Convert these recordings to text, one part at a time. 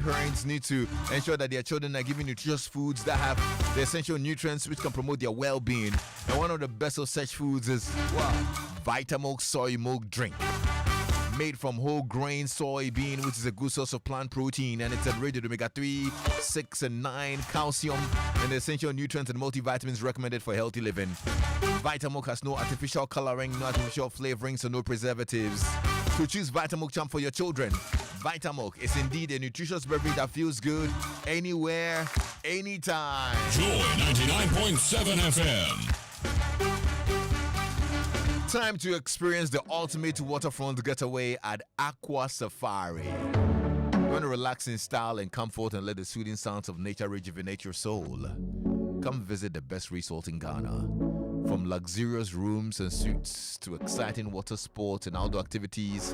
parents need to ensure that their children are given nutritious foods that have the essential nutrients which can promote their well-being. And one of the best of such foods is Vitamilk soy milk drink. Made from whole grain soybean, which is a good source of plant protein, and it's enriched with omega-3, 6, and 9 calcium, and the essential nutrients and multivitamins recommended for healthy living. Vitamilk has no artificial coloring, no artificial flavorings, and no preservatives. So choose Vitamilk Champ for your children. Vitamilk is indeed a nutritious beverage that feels good anywhere, anytime. Joy 99.7 FM. Time to experience the ultimate waterfront getaway at Aqua Safari. You want to relax in style and comfort and let the soothing sounds of nature rejuvenate your soul? Come visit the best resort in Ghana. From luxurious rooms and suites to exciting water sports and outdoor activities.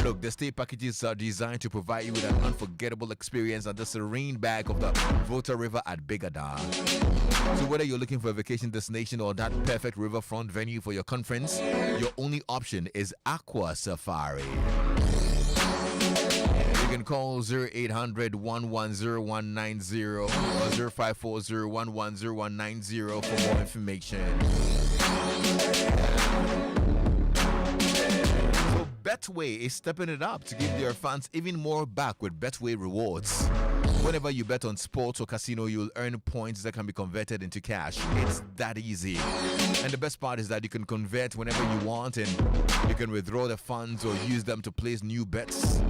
Look, the stay packages are designed to provide you with an unforgettable experience at the serene back of the Volta River at Bigada. So whether you're looking for a vacation destination or that perfect riverfront venue for your conference, your only option is Aqua Safari. You can call 0800-110-190 or 0540-110-190 for more information. So Betway is stepping it up to give their fans even more back with Betway rewards. Whenever you bet on sports or casino, you'll earn points that can be converted into cash. It's that easy. And the best part is that you can convert whenever you want, and you can withdraw the funds or use them to place new bets.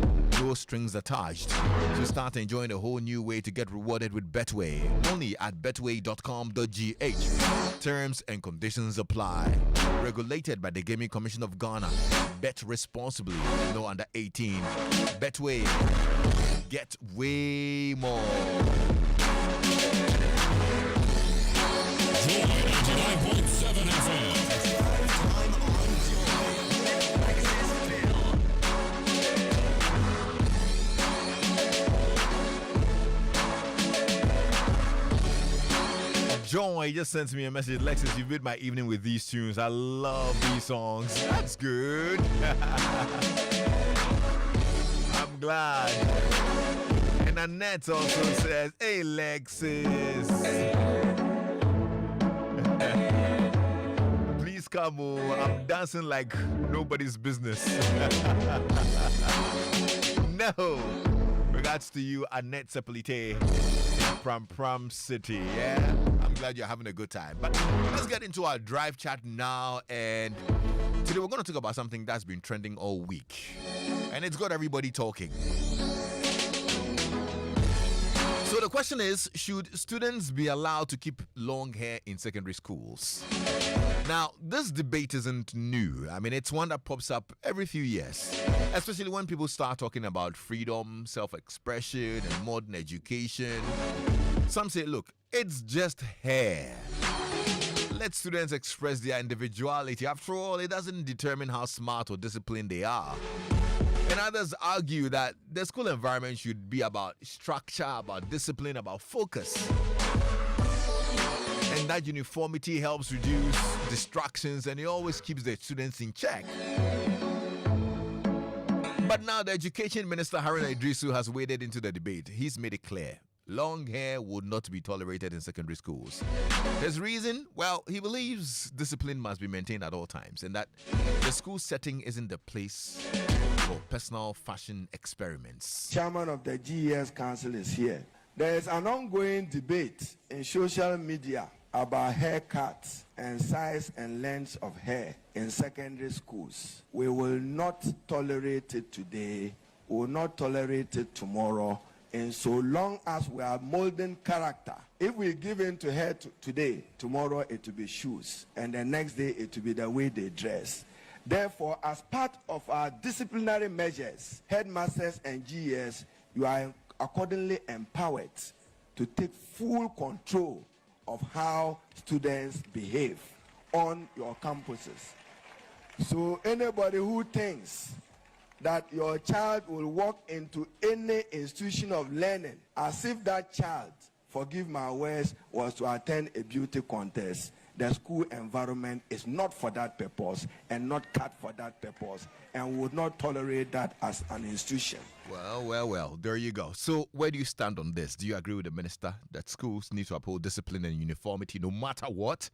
No strings attached. So start enjoying a whole new way to get rewarded with Betway. Only at betway.com.gh. Terms and conditions apply. Regulated by the Gaming Commission of Ghana. Bet responsibly. No under 18. Betway. Get way more. Joy 99.7 FM. Joy just sent me a message. Lexis, you made my evening with these tunes. I love these songs. That's good. I'm glad. And Annette also says, hey, Lexis. Please come on. I'm dancing like nobody's business. No. Regards to you, Annette Sepolite from Pram City. Yeah, I'm glad you're having a good time. But let's get into our drive chat now. And today we're going to talk about something that's been trending all week. And it's got everybody talking. So the question is, should students be allowed to keep long hair in secondary schools? Now, this debate isn't new. I mean, it's one that pops up every few years, especially when people start talking about freedom, self-expression, and modern education. Some say, look, it's just hair. Let students express their individuality. After all, it doesn't determine how smart or disciplined they are. And others argue that the school environment should be about structure, about discipline, about focus. And that uniformity helps reduce distractions and it always keeps the students in check. But now the Education Minister Haruna Idrisu has waded into the debate. He's made it clear. Long hair would not be tolerated in secondary schools. His reason? Well, he believes discipline must be maintained at all times and that the school setting isn't the place for personal fashion experiments. Chairman of the GES Council is here. There is an ongoing debate in social media about haircuts and size and length of hair in secondary schools. We will not tolerate it today. We will not tolerate it tomorrow. And so long as we are molding character, if we give in to hair today, tomorrow it will be shoes, and the next day it will be the way they dress. Therefore, as part of our disciplinary measures, headmasters and GES, you are accordingly empowered to take full control of how students behave on your campuses. So anybody who thinks that your child will walk into any institution of learning as if that child, forgive my words, was to attend a beauty contest the school environment is not for that purpose and not cut for that purpose, and would not tolerate that as an institution. Well, there you go. So, where do you stand on this? Do you agree with the minister that schools need to uphold discipline and uniformity no matter what?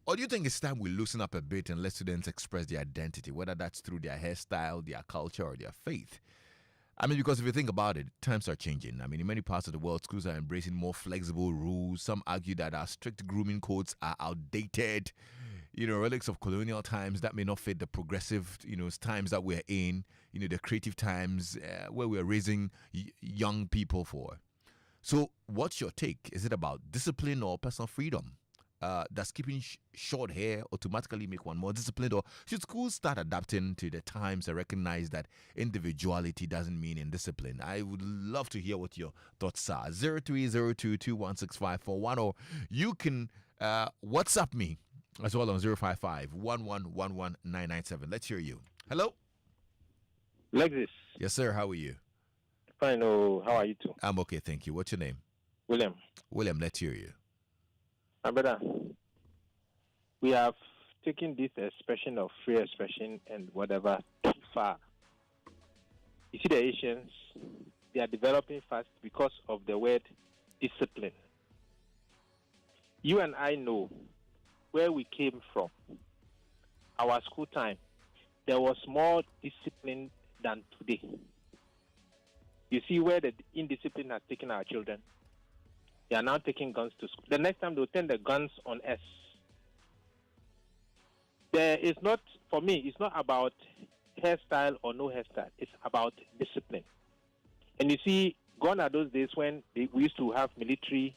Or do you think it's time we loosen up a bit and let students express their identity, whether that's through their hairstyle, their culture, or their faith? I mean, because if you think about it, times are changing. I mean, in many parts of the world, schools are embracing more flexible rules. Some argue that our strict grooming codes are outdated, relics of colonial times that may not fit the progressive, times that we're in, the creative times where we're raising young people for. So what's your take? Is it about discipline or personal freedom? Does keeping short hair automatically make one more disciplined, or should schools start adapting to the times and recognize that individuality doesn't mean indiscipline? I would love to hear what your thoughts are. 0302216541, or you can WhatsApp me as well on 055-1111-997. Let's hear you. Hello? Lexis. Yes, sir. How are you? Fine. Oh, how are you too? I'm okay, thank you. What's your name? William. William, let's hear you. My brother, we have taken this expression of free expression and whatever too far. You see, the Asians, they are developing fast because of the word discipline. You and I know where we came from. Our school time, there was more discipline than today. You see where the indiscipline has taken our children. They are now taking guns to school. The next time they'll turn the guns on us. There is not, for me, it's not about hairstyle or no hairstyle. It's about discipline. And you see, gone are those days when we used to have quasi-military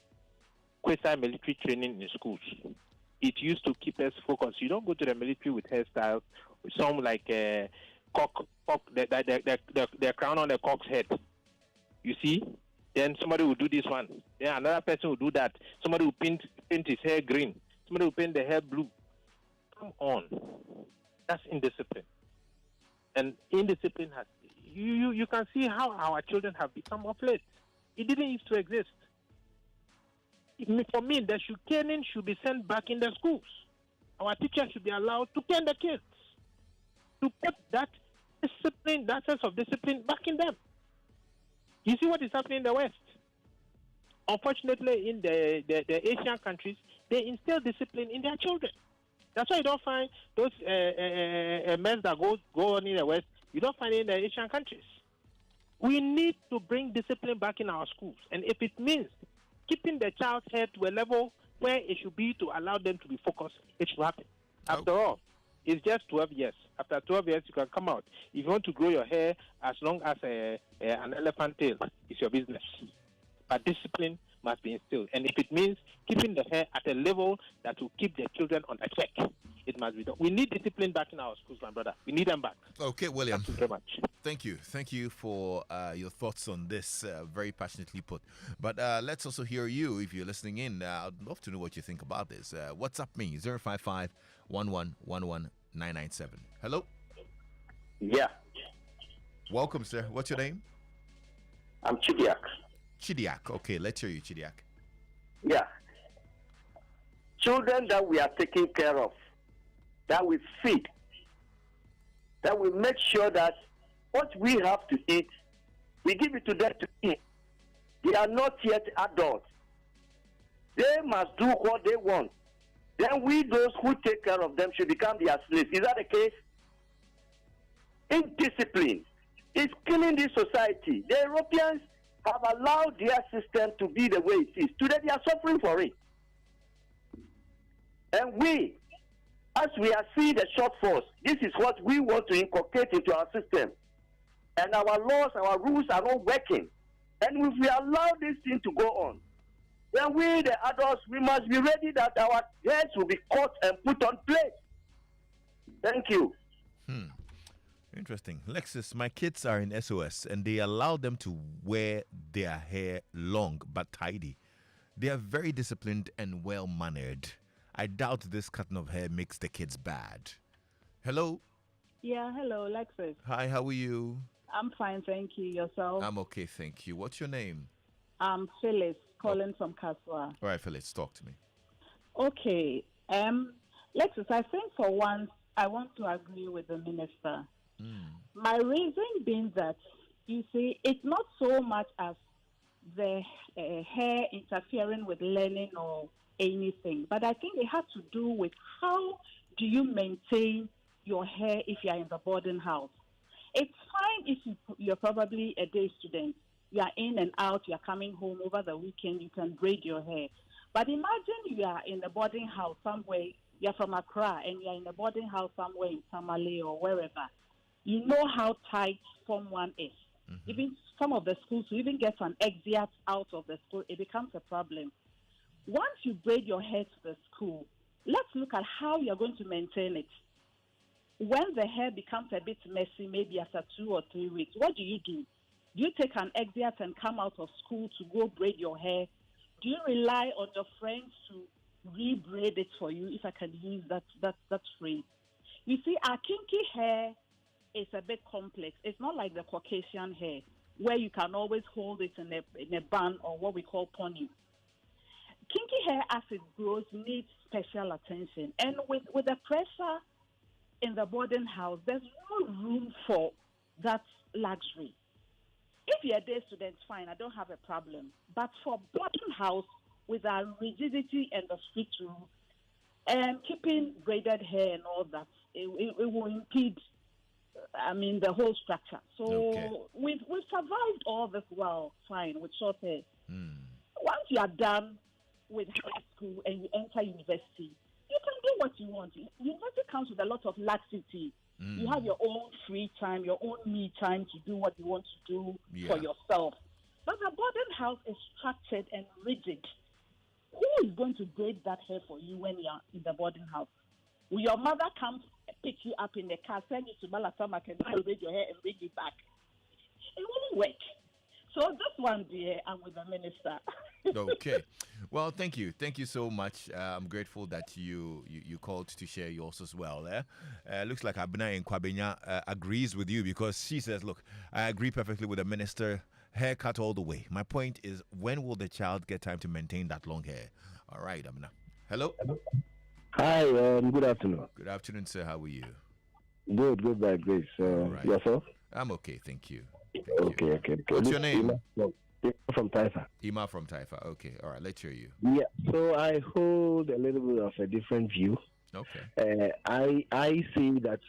training in schools. It used to keep us focused. You don't go to the military with hairstyles, with some like cock, the crown on the cock's head. You see? Then somebody will do this one. Then another person will do that. Somebody will paint his hair green. Somebody will paint the hair blue. Come on. That's indiscipline. And indiscipline has... You can see how our children have become of late. It didn't used to exist. For me, the caning should be sent back in the schools. Our teachers should be allowed to cane the kids. To put that discipline, that sense of discipline back in them. You see what is happening in the West? Unfortunately, in the Asian countries, they instill discipline in their children. That's why you don't find those mess that go on in the West, you don't find it in the Asian countries. We need to bring discipline back in our schools. And if it means keeping the child's head to a level where it should be to allow them to be focused, it should happen. After all, it's just 12 years. After 12 years, you can come out. If you want to grow your hair as long as an elephant tail, it's your business. But discipline must be instilled. And if it means keeping the hair at a level that will keep the children on a check, it must be done. We need discipline back in our schools, my brother. We need them back. Okay, William. Thank you very much. Thank you. Thank you for your thoughts on this, very passionately put. But let's also hear you if you're listening in. I'd love to know what you think about this. WhatsApp me, 055-1111-997. Hello? Yeah, Welcome, sir. What's your name? I'm Chidiak. Chidiak. Okay, let's hear you, Chidiak. Yeah. Children that we are taking care of, that we feed, that we make sure that what we have to eat, we give it to them to eat. They are not yet adults. They must do what they want. Then we, those who take care of them, should become their slaves. Is that the case? Indiscipline is killing this society. The Europeans have allowed their system to be the way it is. Today they are suffering for it. And we, as we are seeing the shortfalls, this is what we want to inculcate into our system. And our laws, our rules are not working. And if we allow this thing to go on, then we, the adults, we must be ready that our heads will be cut and put on plate. Thank you. Interesting. Lexis, my kids are in SOS and they allow them to wear their hair long but tidy. They are very disciplined and well-mannered. I doubt this cutting of hair makes the kids bad. Hello? Yeah, hello, Lexis. Hi, how are you? I'm fine, thank you. Yourself? I'm okay, thank you. What's your name? I'm Phyllis, calling from Kaswa. All right, Phyllis, talk to me. Okay, Um, Lexis, I think for once I want to agree with the minister. My reason being that, you see, it's not so much as the hair interfering with learning or anything, but I think it has to do with how do you maintain your hair if you're in the boarding house. It's fine if you're probably a day student. You are in and out, you're coming home over the weekend, you can braid your hair. But imagine you are in a boarding house somewhere, you're from Accra, and you're in a boarding house somewhere in Tamale or wherever. You know how tight Form 1 is. Even some of the schools, to even get an exit out of the school, it becomes a problem. Once you braid your hair to the school, let's look at how you're going to maintain it. When the hair becomes a bit messy, maybe after 2 or 3 weeks, what do? Do you take an exit and come out of school to go braid your hair? Do you rely on your friends to re-braid it for you, if I can use that phrase? You see, our kinky hair is a bit complex. It's not like the Caucasian hair, where you can always hold it in a bun or what we call pony. Kinky hair, as it grows, needs special attention. And with the pressure in the boarding house, there's no room for that luxury. If you're a day student, fine, I don't have a problem. But for boarding house, with our rigidity and the strict rules, and keeping braided hair and all that, it will impede, the whole structure. So we've survived all this well, fine, with short hair. Once you are done with high school and you enter university, you can do what you want. University comes with a lot of laxity. You have your own free time, your own me time to do what you want to do for yourself. But the boarding house is structured and rigid. Who is going to braid that hair for you when you're in the boarding house? Will your mother come pick you up in the car, send you to Balatama, and braid your hair and bring you back? It wouldn't work. So this one, dear, I'm with the minister. Okay. Well, thank you. Thank you so much. I'm grateful that you called to share yours as well. Looks like Abna in Kwabenya agrees with you, because she says, look, I agree perfectly with the minister. Haircut all the way. My point is, when will the child get time to maintain that long hair? All right, Abna. Hello? Hi, good afternoon. Good afternoon, sir. How are you? Good by grace. Right. Yourself? I'm okay, thank you. Okay. What's your name? Ima from Taifa. Ima from Taifa. Okay, all right, let's hear you. Yeah, so I hold a little bit of a different view. Okay. I see that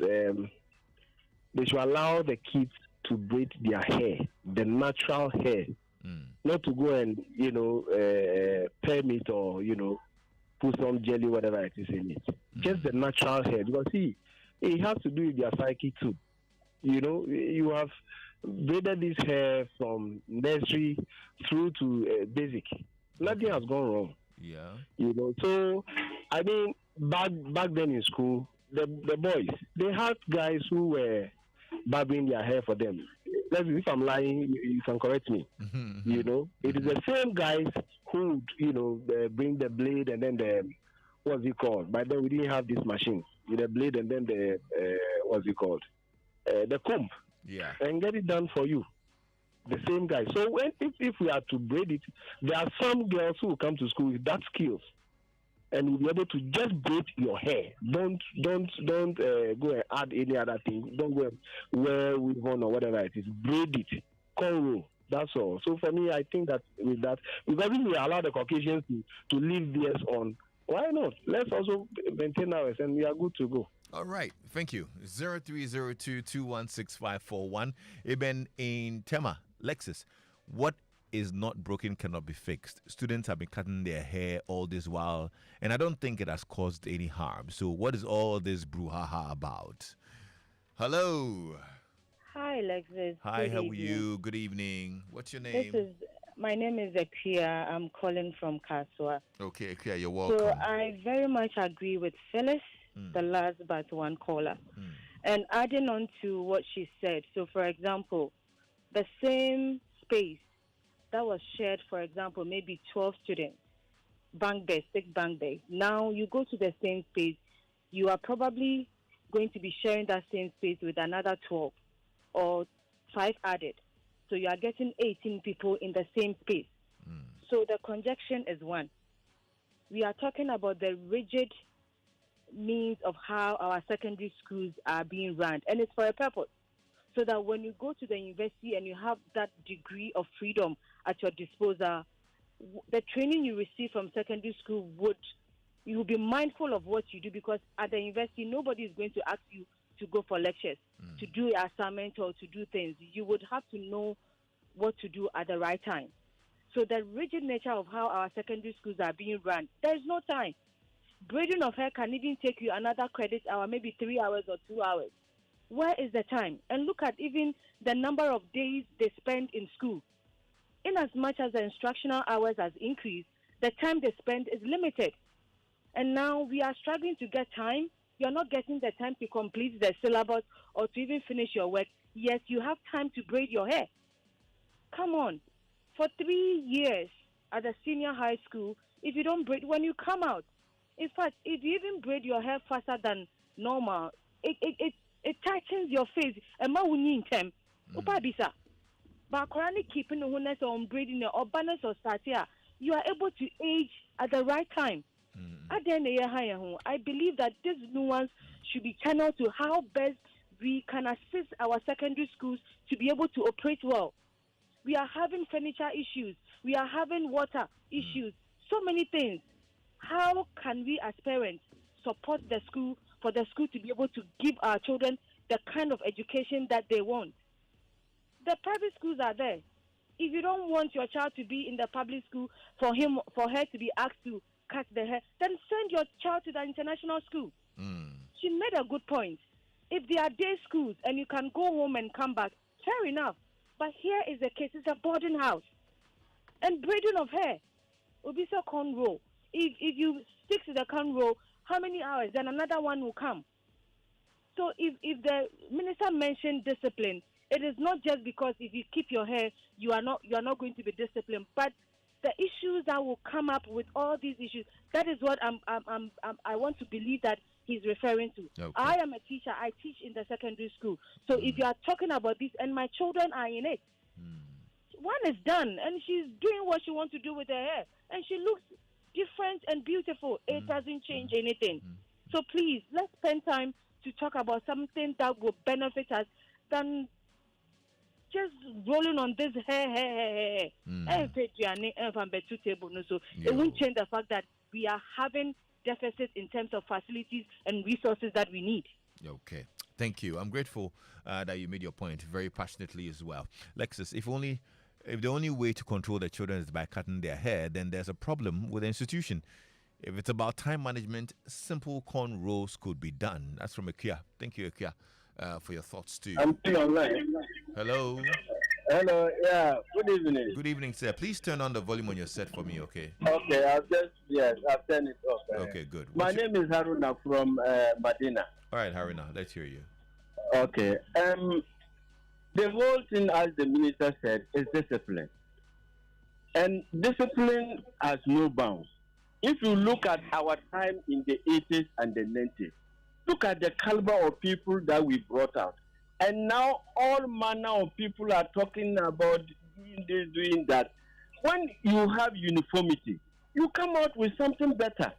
they should allow the kids to braid their hair, the natural hair, not to go and, permit or, put some jelly, whatever it is in it. Just the natural hair. Because, see, it has to do with their psyche too. You have braided this hair from nursery through to basic. Nothing has gone wrong. Yeah. So, back then in school, the boys, they had guys who were barbing their hair for them. If I'm lying, you can correct me. It is the same guys who, bring the blade and then the, what's it called? By then we didn't have this machine. With the blade and then the, what's it called? The comb. Yeah. And get it done for you. The same guy. So if we are to braid it, there are some girls who will come to school with that skills and will be able to just braid your hair. Don't go and add any other thing. Don't go and wear weave on or whatever it is. Braid it. Cornrow. That's all. So for me, I think that with that, because if we allow the Caucasians to leave theirs on, why not? Let's also maintain ours and we are good to go. All right. Thank you. 0302216541. Eben in Tema, Lexis, what is not broken cannot be fixed. Students have been cutting their hair all this while, and I don't think it has caused any harm. So what is all this brouhaha about? Hello. Hi, Lexis. Hi, how are you? Good evening. What's your name? My name is Akia. I'm calling from Kaswa. Okay, Akia, you're welcome. So I very much agree with Phyllis, the last but one caller. And adding on to what she said, so for example, the same space that was shared, for example, maybe 12 students, bank day, stick bank day. Now you go to the same space, you are probably going to be sharing that same space with another 12 or 5 added. So you are getting 18 people in the same space. So the conjunction is one. We are talking about the rigid means of how our secondary schools are being run, and it's for a purpose. So that when you go to the university and you have that degree of freedom at your disposal, the training you receive from secondary school you will be mindful of what you do, because at the university nobody is going to ask you to go for lectures, to do assignment or to do things. You would have to know what to do at the right time. So the rigid nature of how our secondary schools are being run, there is no time. Braiding of hair can even take you another credit hour, maybe 3 hours or 2 hours. Where is the time? And look at even the number of days they spend in school. In as much as the instructional hours has increased, the time they spend is limited. And now we are struggling to get time. You're not getting the time to complete the syllabus or to even finish your work. Yes, you have time to braid your hair. Come on. For 3 years at the senior high school, if you don't braid, when you come out, in fact, if you even braid your hair faster than normal, it tightens your face. And ma wuni in term, upa bisa. But currently keeping the honest on braiding or balance or starting, you are able to age at the right time. At the end of the year, I believe that this nuance should be channeled to how best we can assist our secondary schools to be able to operate well. We are having furniture issues. We are having water issues. So many things. How can we as parents support the school for the school to be able to give our children the kind of education that they want? The private schools are there. If you don't want your child to be in the public school for her to be asked to cut the hair, then send your child to the international school. She made a good point. If there are day schools and you can go home and come back, fair enough. But here is the case. It's a boarding house. And braiding of hair will be so cornrow. If you stick to the cornrow, how many hours? Then another one will come. So if the minister mentioned discipline, it is not just because if you keep your hair, you are not going to be disciplined. But the issues that will come up with all these issues, that is what I want to believe that he's referring to. Okay. I am a teacher. I teach in the secondary school. So if you are talking about this, and my children are in it, one is done, and she's doing what she wants to do with her hair, and she looks different and beautiful. It doesn't change anything. So please, let's spend time to talk about something that will benefit us than just rolling on this hair. So it won't change the fact that we are having deficits in terms of facilities and resources that we need. Okay. Thank you. I'm grateful that you made your point very passionately as well. Lexis, if the only way to control the children is by cutting their hair, then there's a problem with the institution. If it's about time management, simple corn rows could be done. That's from Akia. Thank you, Akia, for your thoughts too. I'm still online. Hello. Hello, yeah. Good evening. Good evening, sir. Please turn on the volume on your set for me, okay? Okay, I've turned it off. Okay, good. My name is Haruna from Medina. All right, Haruna, let's hear you. Okay. The whole thing, as the minister said, is discipline. And discipline has no bounds. If you look at our time in the 80s and the 90s, look at the caliber of people that we brought out. And now all manner of people are talking about doing this, doing that. When you have uniformity, you come out with something better.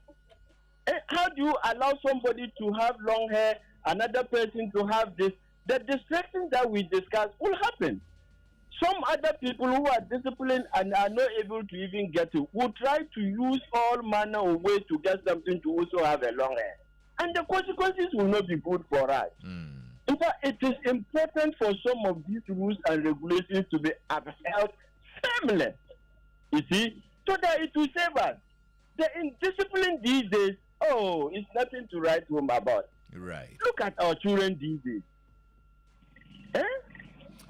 How do you allow somebody to have long hair, another person to have this? The distractions that we discussed will happen. Some other people who are disciplined and are not able to even get it will try to use all manner of ways to get something to also have a long hair. And the consequences will not be good for us. In fact, it is important for some of these rules and regulations to be upheld firmly, you see, so that it will save us. The indiscipline these days, it's nothing to write home about. Right. Look at our children these days.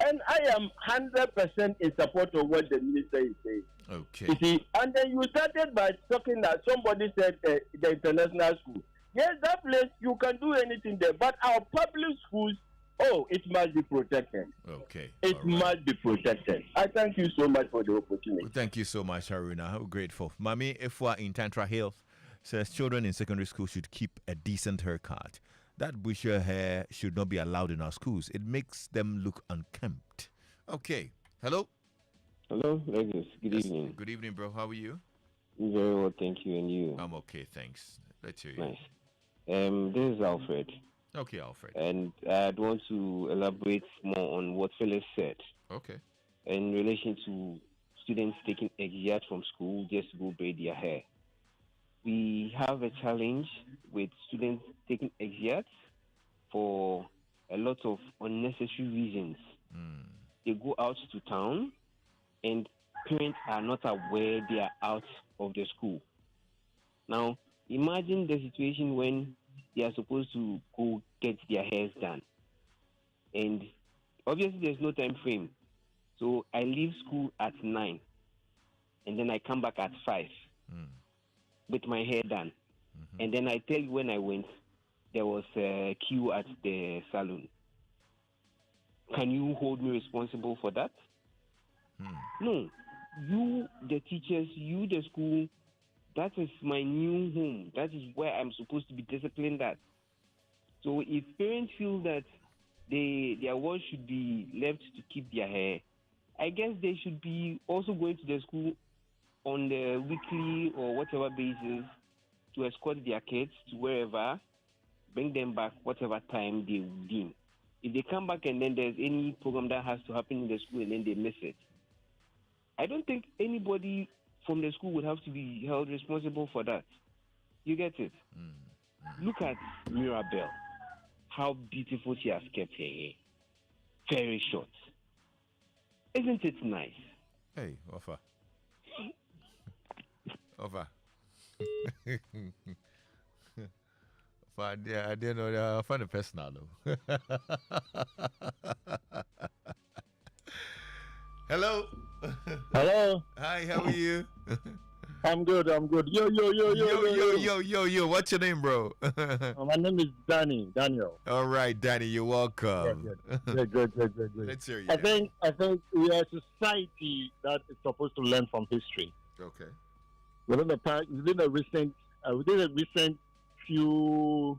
And I am 100% in support of what the minister is saying. Okay. You see, and then you started by talking that somebody said the international school. Yes, that place, you can do anything there. But our public schools, it must be protected. Okay. It must be protected. I thank you so much for the opportunity. Well, thank you so much, Haruna. I'm grateful. Mami Ifwa in Tantra Health says children in secondary school should keep a decent haircut. That bushy hair should not be allowed in our schools. It makes them look unkempt. Okay. Hello? Hello, Lexis. Good evening. Good evening, bro. How are you? Very well, thank you. And you? I'm okay, thanks. Let's hear you. Nice. This is Alfred, Okay, Alfred. and I'd want to elaborate more on what Phyllis said Okay. in relation to students taking exit from school just to go braid their hair. We have a challenge with students taking exit for a lot of unnecessary reasons. They go out to town and parents are not aware they are out of the school. Now, imagine the situation when they are supposed to go get their hairs done. And obviously, there's no time frame. So I leave school at 9 and then I come back at 5 with my hair done. And then I tell you when I went, there was a queue at the salon. Can you hold me responsible for that? No. You, the teachers, you, the school, that is my new home. That is where I'm supposed to be disciplined at. So if parents feel that their work should be left to keep their hair, I guess they should be also going to the school on the weekly or whatever basis to escort their kids to wherever, bring them back whatever time they deem. If they come back and then there's any program that has to happen in the school and then they miss it, I don't think anybody from the school would have to be held responsible for that. You get it? Look at Mirabelle. How beautiful she has kept her hair. Very short. Isn't it nice? Hey, Wafa. Wafa. I didn't know that. I find it personal though. Hello. Hello. Hi, how are you? I'm good. Yo. Yo. What's your name, bro? My name is Daniel. All right, Danny, you're welcome. Good. Let's hear you. I think we are a society that is supposed to learn from history. Okay. Within the recent few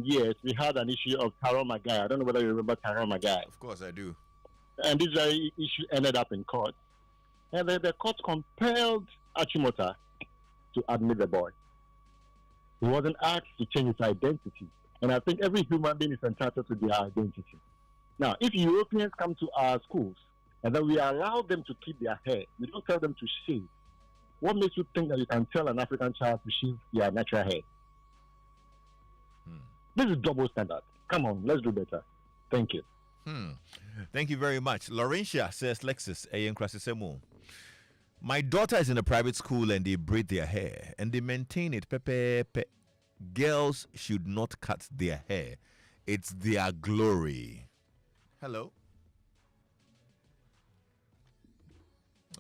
years, we had an issue of Tyrone Magai. I don't know whether you remember Tyrone Magai. Of course I do. And this very issue ended up in court. And the court compelled Achimota to admit the boy. He wasn't asked to change his identity. And I think every human being is entitled to their identity. Now, if Europeans come to our schools and then we allow them to keep their hair, we don't tell them to shave, what makes you think that you can tell an African child to shave their natural hair? This is double standard. Come on, let's do better. Thank you. Thank you very much. Laurentia says, Lexis, my daughter is in a private school and they braid their hair and they maintain it. Girls should not cut their hair. It's their glory. Hello.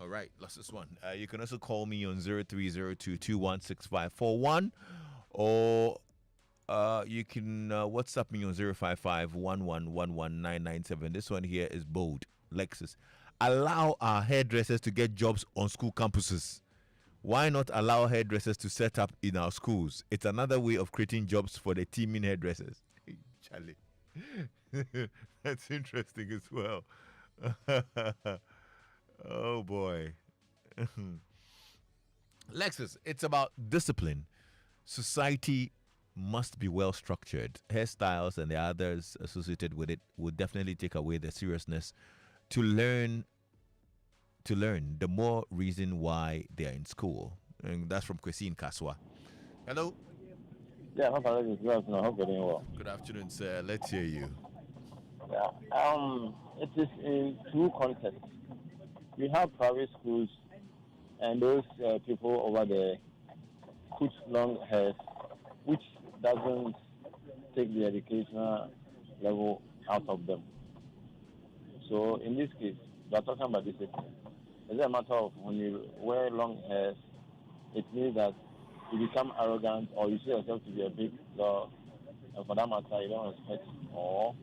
All right, lost this one. You can also call me on 0302216541 or you can WhatsApp me on 055-1111-997. This one here is bold. Lexis. Allow our hairdressers to get jobs on school campuses. Why not allow hairdressers to set up in our schools? It's another way of creating jobs for the teaming hairdressers. Hey, Charlie. That's interesting as well. Oh, boy. Lexis, it's about discipline. Society must be well structured. Hairstyles and the others associated with it would definitely take away the seriousness to learn. The more reason why they are in school. And that's from Kwesi in Kaswa. Hello. Yeah, good afternoon. I hope you're doing well. Good afternoon, sir. Let's hear you. Yeah. It is in two contexts. We have private schools, and those people over there put long hairs, which doesn't take the educational level out of them. So in this case, we are talking about discipline. It's a matter of when you wear long hairs, it means that you become arrogant or you see yourself to be a big girl, and for that matter, you don't respect or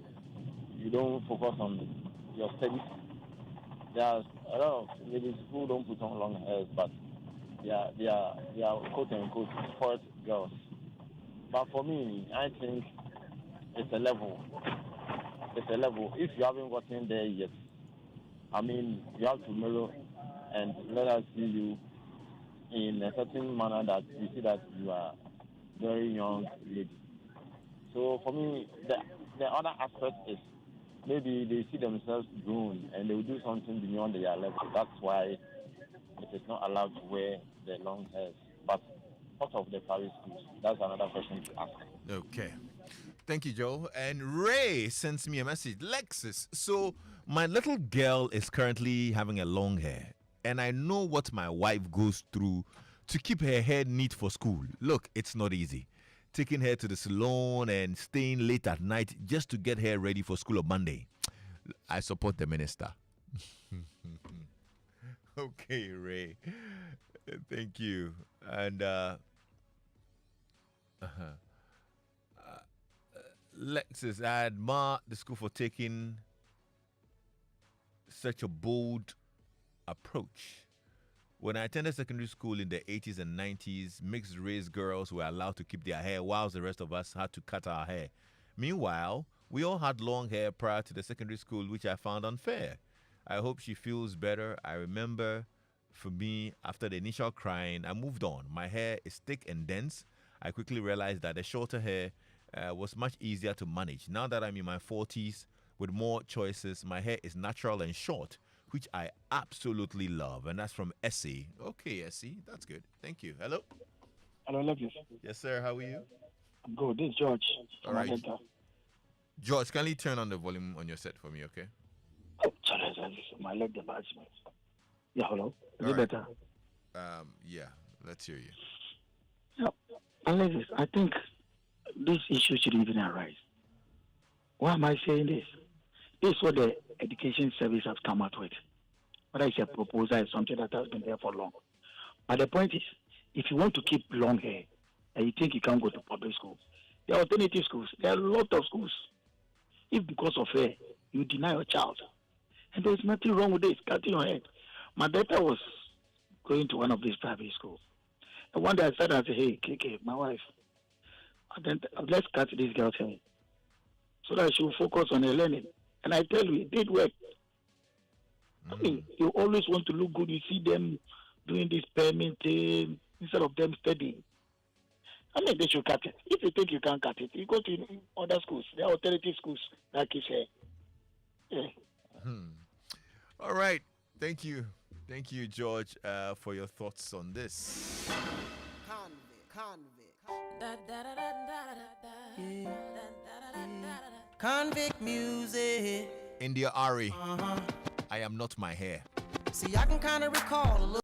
you don't focus on your studies. There's a lot of ladies who don't put on long hairs, but they are quote unquote sport girls. But for me, I think it's a level. It's a level. If you haven't gotten there yet, I mean, you have to mellow and let us see you in a certain manner that you see that you are very young lady. So for me, the other aspect is maybe they see themselves grown and they will do something beyond their level. That's why it is not allowed to wear the long hairs. But out of the Paris schools, that's another question to ask. Okay. Thank you, Joe. And Ray sends me a message. Lexis, so my little girl is currently having a long hair, and I know what my wife goes through to keep her hair neat for school. Look, it's not easy. Taking her to the salon and staying late at night just to get her ready for school on Monday. I support the minister. Okay, Ray. Thank you. And Lexus, I admire the school for taking such a bold approach. When I attended secondary school in the 80s and 90s, mixed race girls were allowed to keep their hair whilst the rest of us had to cut our hair. Meanwhile, we all had long hair prior to the secondary school, which I found unfair. I hope she feels better. I remember, for me, after the initial crying, I moved on. My hair is thick and dense. I quickly realized that the shorter hair was much easier to manage. Now that I'm in my 40s with more choices, my hair is natural and short, which I absolutely love. And that's from Essie. Okay, Essie, that's good. Thank you. Hello? Hello, Lexis. Yes, sir. How are you? I'm good. This is George. All right. George, can you turn on the volume on your set for me, okay? Oh, sorry. My leg device. Yeah, hello. Is it better? Yeah, let's hear you. Yeah. Alexis, I think this issue should even arise. Why am I saying this? This is what the education service has come out with. Whether it's a proposal is something that has been there for long. But the point is, if you want to keep long hair and you think you can't go to public school, there are alternative schools. There are a lot of schools. If because of hair, you deny your child. And there's nothing wrong with this, cutting your head. My daughter was going to one of these private schools. And one day I said, hey, KK, my wife, let's cut this girl's hair so that she will focus on her learning. And I tell you, it did work. I mean, you always want to look good. You see them doing this payment instead of them studying. I mean, they should cut it. If you think you can't cut it, you go to other schools. There are alternative schools that keep hair. Yeah. All right. Thank you. Thank you, George, for your thoughts on this. Convict music. India Ari. I am not my hair. See, I can kind of recall a little.